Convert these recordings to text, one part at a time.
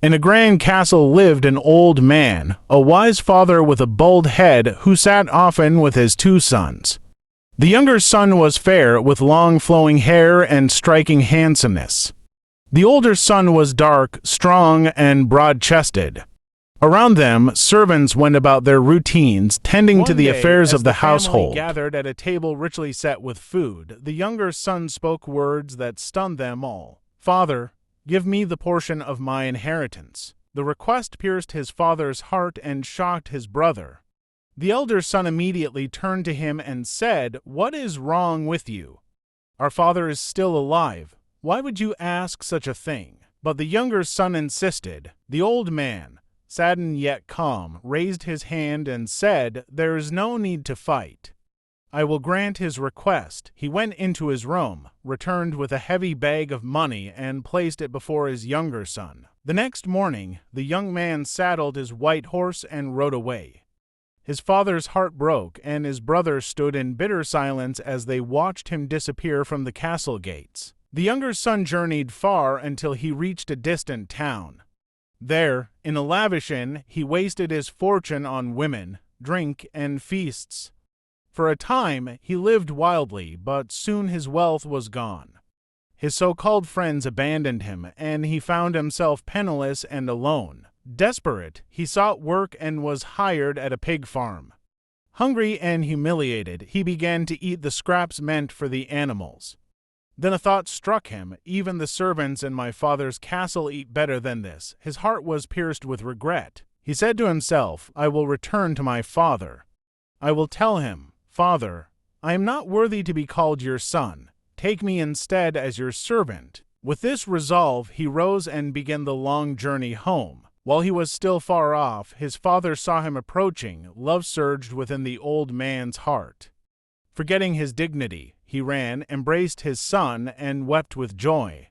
In a grand castle lived an old man, a wise father with a bald head, who sat often with his two sons. The younger son was fair, with long flowing hair and striking handsomeness. The older son was dark, strong, and broad-chested. Around them, servants went about their routines, tending to the affairs of the household. Gathered at a table richly set with food, the younger son spoke words that stunned them all. "Father, give me the portion of my inheritance." The request pierced his father's heart and shocked his brother. The elder son immediately turned to him and said, "What is wrong with you? Our father is still alive. Why would you ask such a thing?" But the younger son insisted. The old man, saddened yet calm, raised his hand and said, "There is no need to fight. I will grant his request." He went into his room, returned with a heavy bag of money, and placed it before his younger son. The next morning, the young man saddled his white horse and rode away. His father's heart broke, and his brother stood in bitter silence as they watched him disappear from the castle gates. The younger son journeyed far until he reached a distant town. There, in a lavish inn, he wasted his fortune on women, drink, and feasts. For a time, he lived wildly, but soon his wealth was gone. His so-called friends abandoned him, and he found himself penniless and alone. Desperate, he sought work and was hired at a pig farm. Hungry and humiliated, he began to eat the scraps meant for the animals. Then a thought struck him. Even the servants in my father's castle eat better than this. His heart was pierced with regret. He said to himself, "I will return to my father. I will tell him, 'Father, I am not worthy to be called your son. Take me instead as your servant.'" With this resolve, he rose and began the long journey home. While he was still far off, his father saw him approaching. Love surged within the old man's heart. Forgetting his dignity, he ran, embraced his son, and wept with joy.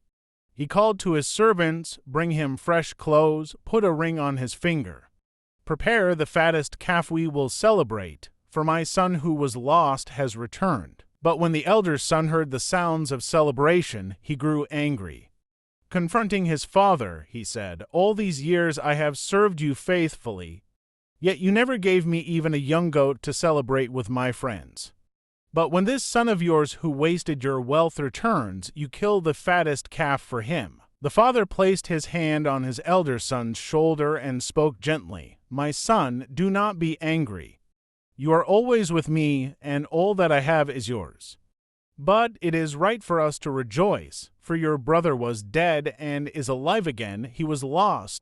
He called to his servants, "Bring him fresh clothes, put a ring on his finger. Prepare the fattest calf, we will celebrate, for my son who was lost has returned." But when the elder son heard the sounds of celebration, he grew angry. Confronting his father, he said, "All these years I have served you faithfully, yet you never gave me even a young goat to celebrate with my friends. But when this son of yours who wasted your wealth returns, you kill the fattest calf for him." The father placed his hand on his elder son's shoulder and spoke gently, "My son, do not be angry. You are always with me, and all that I have is yours. But it is right for us to rejoice, for your brother was dead and is alive again. He was lost,